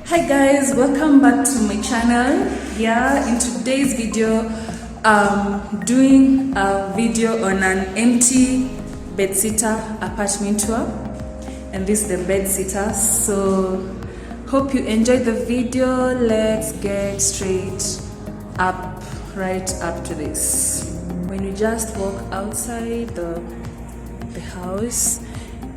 Hi guys, welcome back to my channel. In today's video I'm doing a video on an empty bedsitter apartment tour, and this is the bedsitter. So hope you enjoyed the video. Let's get right up to this. When you just walk outside the house,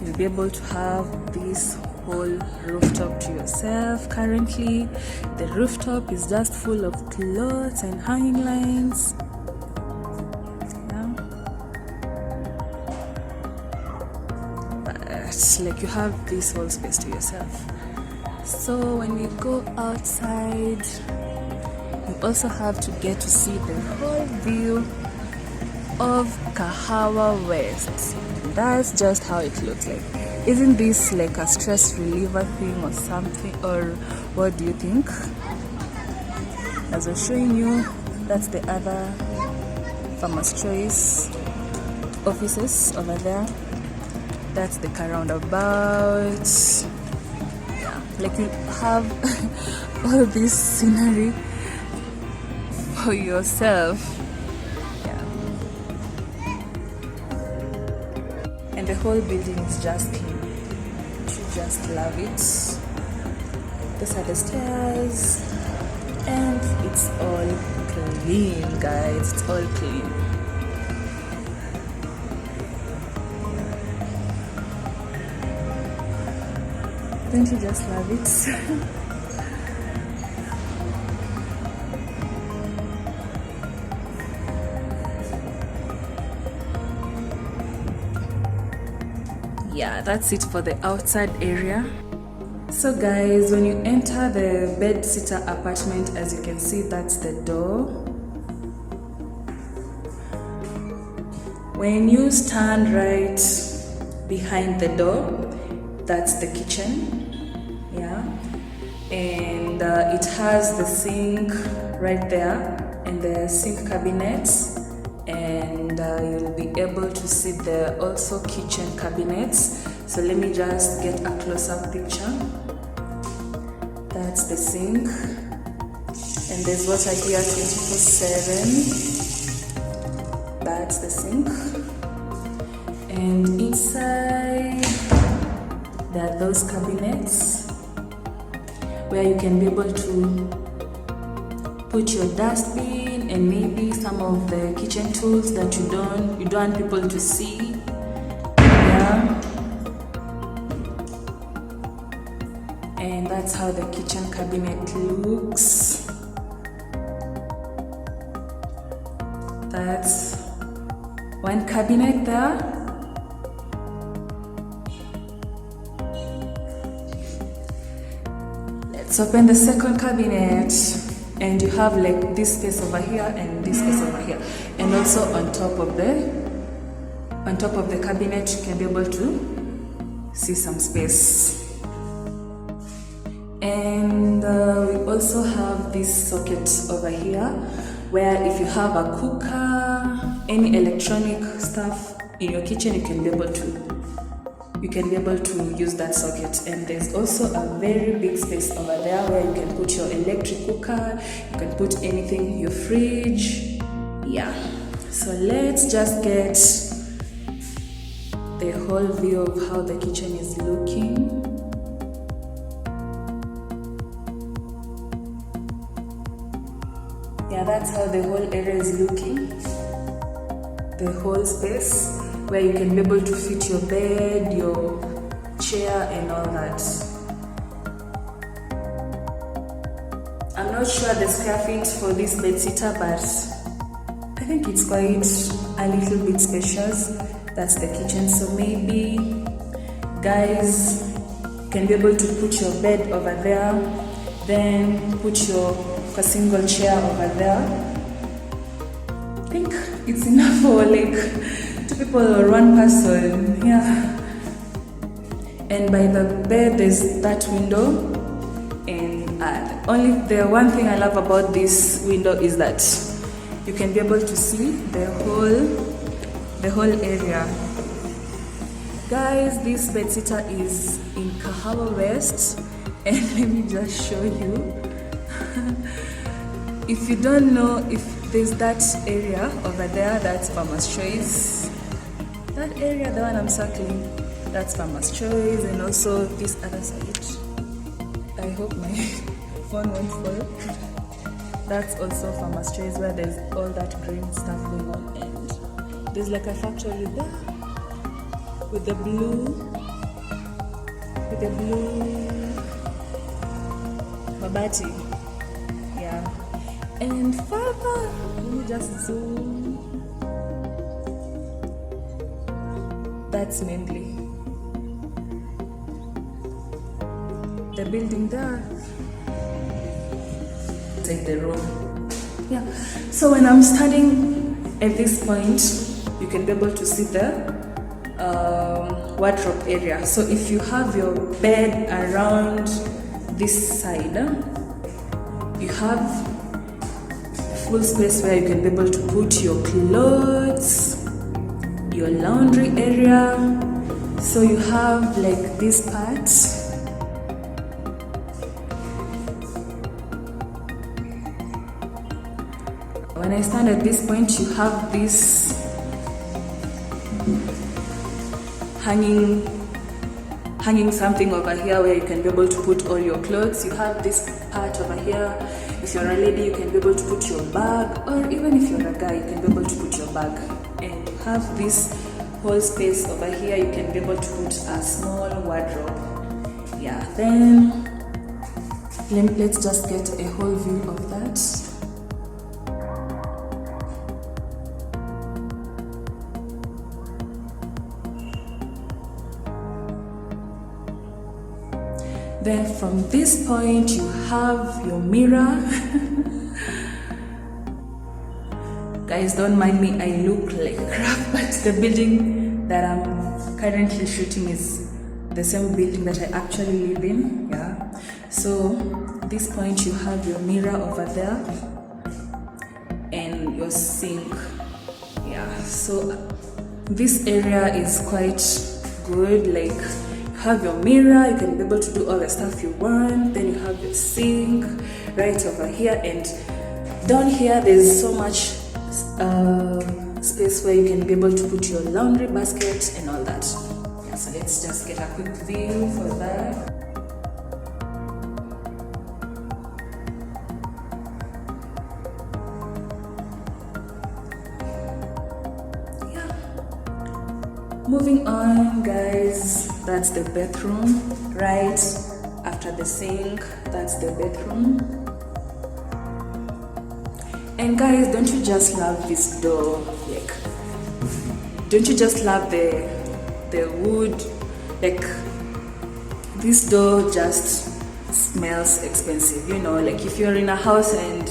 you'll be able to have this whole rooftop to yourself. Currently the rooftop is just full of clothes and hanging lines. But like, you have this whole space to yourself. So when you go outside, you also have to get to see the whole view of Kahawa West. That's just how it looks like. Isn't this like a stress reliever thing or something, or what do you think? As I'm showing you, that's the other Farmer's Choice offices over there. That's the car roundabout. Like, you have all this scenery for yourself. And the whole building is just clean. You just love it. These are the stairs, and it's all clean, guys. It's all clean. Don't you just love it? That's it for the outside area. So guys, when you enter the bedsitter apartment, as you can see, that's the door. When you stand right behind the door, that's the kitchen. And it has the sink right there and the sink cabinets, and you'll be able to see the also kitchen cabinets. So let me just get a close-up picture. That's the sink, and there's water here 24/7. That's the sink, and inside there are those cabinets where you can be able to put your dustbin and maybe some of the kitchen tools that you don't want people to see. And that's how the kitchen cabinet looks. That's one cabinet there. Let's open the second cabinet, and you have like this space over here and this space over here, and also on top of the cabinet you can be able to see some space. And we also have this socket over here, where if you have a cooker, any electronic stuff in your kitchen, you can be able to use that socket. And there's also a very big space over there where you can put your electric cooker, you can put anything, your fridge. So let's just get the whole view of how the kitchen is looking. That's how the whole area is looking. The whole space where you can be able to fit your bed, your chair, and all that. I'm not sure the square feet for this bedsitter, but I think it's quite a little bit spacious. That's the kitchen. So maybe guys can be able to put your bed over there, then put a single chair over there. I think it's enough for like 2 people or 1 person. And by the bed there's that window, and only the one thing I love about this window is that you can be able to see the whole area. Guys, this bedsitter is in Kahawa West, And let me just show you. If you don't know, if there's that area over there, that's Farmer's Choice. That area, the one I'm circling, that's Farmer's Choice, and also this other side. I hope my phone won't fall. That's also Farmer's Choice, where there's all that green stuff going on, and there's like a factory there with the blue mabati. Yeah. And further, let me just zoom. That's mainly the building there. Take the room. Yeah. So when I'm standing at this point, you can be able to see the wardrobe area. So if you have your bed around this side, you have full space where you can be able to put your clothes, your laundry area. So you have like this part. When I stand at this point, you have this hanging something over here where you can be able to put all your clothes. You have this part over here. If you're a lady, you can be able to put your bag, or even if you're a guy, you can be able to put your bag. And you have this whole space over here. You can be able to put a small wardrobe. Yeah, then let's just get a whole view of that. Then from this point, you have your mirror. Guys, don't mind me, I look like crap, but the building that I'm currently shooting is the same building that I actually live in. Yeah. So this point, you have your mirror over there and your sink. Yeah. So this area is quite good. Like, have your mirror, you can be able to do all the stuff you want. Then you have your sink right over here, and down here there's so much space where you can be able to put your laundry basket and all that. Yeah, so let's just get a quick view for that. Moving on, guys, that's the bathroom. Right after the sink, that's the bathroom. And guys, don't you just love this door? Like, don't you just love the wood? Like, this door just smells expensive, you know. Like, if you're in a house and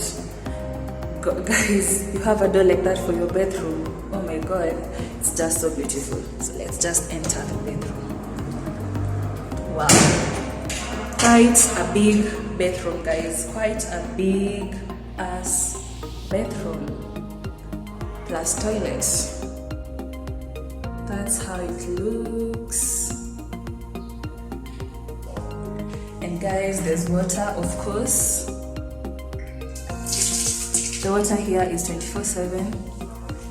guys, you have a door like that for your bedroom, oh my god, it's just so beautiful. So let's just enter the bedroom. Wow, quite a big bedroom, guys. Quite a big ass bedroom plus toilet. That's how it looks. And guys, there's water, of course. The water here is 24/7.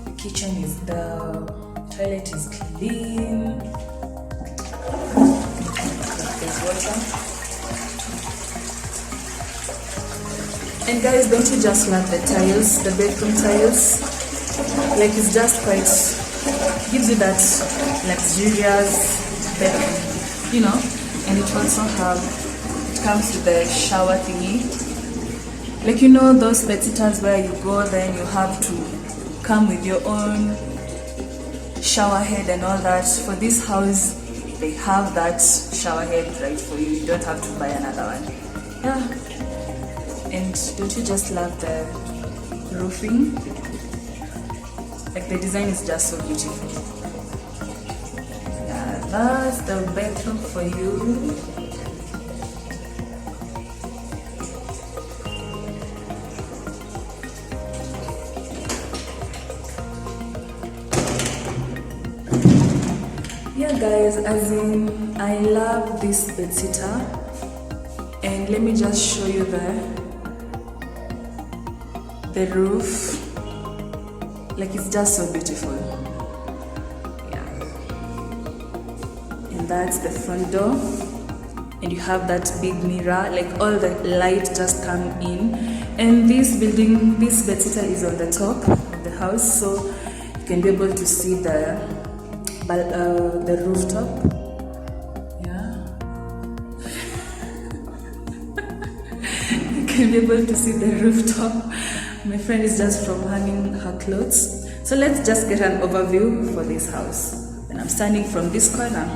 The kitchen is, the toilet is clean. There's water. And guys, don't you just love the tiles, the bedroom tiles? Like, it's just quite, gives you that luxurious bedroom, you know. And it also it comes with the shower thingy. Like, you know, those bedsitters where you go, then you have to come with your own shower head and all that. For this house, they have that shower head right for you. You don't have to buy another one. Yeah. And don't you just love the roofing? Like, the design is just so beautiful. Yeah, that's the bedroom for you. Yeah guys, as in, I love this bedsitter. And let me just show you the roof. Like, it's just so beautiful. Yeah. And that's the front door. And you have that big mirror, like all the light just come in. And this building, this bedsitter is on the top of the house, so you can be able to see the rooftop. Yeah. You can be able to see the rooftop. My friend is just from hanging her clothes. So let's just get an overview for this house. And I'm standing from this corner.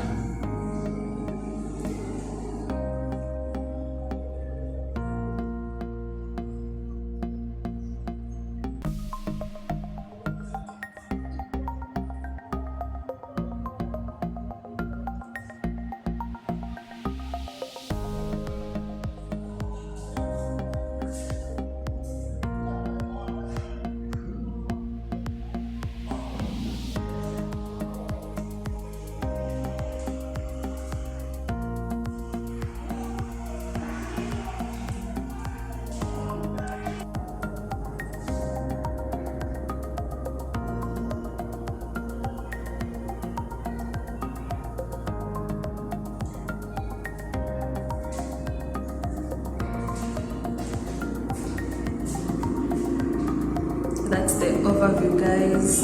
That's the overview, guys.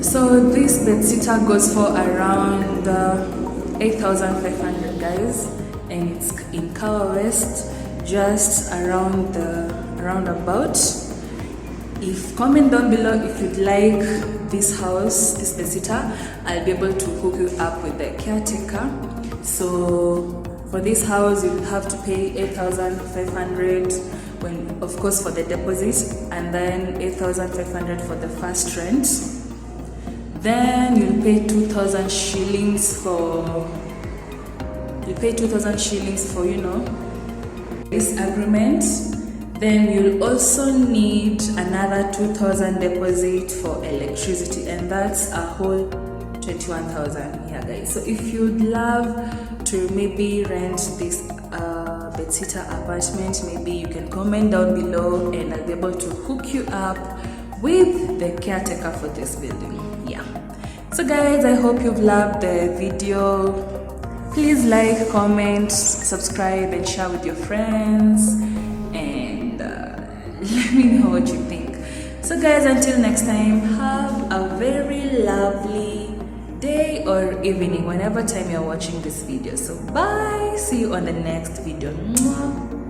So this bedsitter goes for around 8,500, guys, and it's in Kawa West, just around the roundabout. Comment down below if you'd like this house, this bedsitter. I'll be able to hook you up with the caretaker. So for this house, you'll have to pay 8,500 when, of course, for the deposit, and then 8,500 for the first rent. Then you'll pay 2,000 shillings for this agreement. Then you'll also need another 2,000 deposit for electricity, and that's a whole 21,000. Yeah, guys. So if you'd love to maybe rent this bedsitter apartment, maybe you can comment down below, and I'll be able to hook you up with the caretaker for this building. Yeah. So guys, I hope you've loved the video. Please like, comment, subscribe, and share with your friends, and let me know what you think. So guys, until next time, have a very lovely day or evening, whenever time you're watching this video. So bye, see you on the next video. Mwah.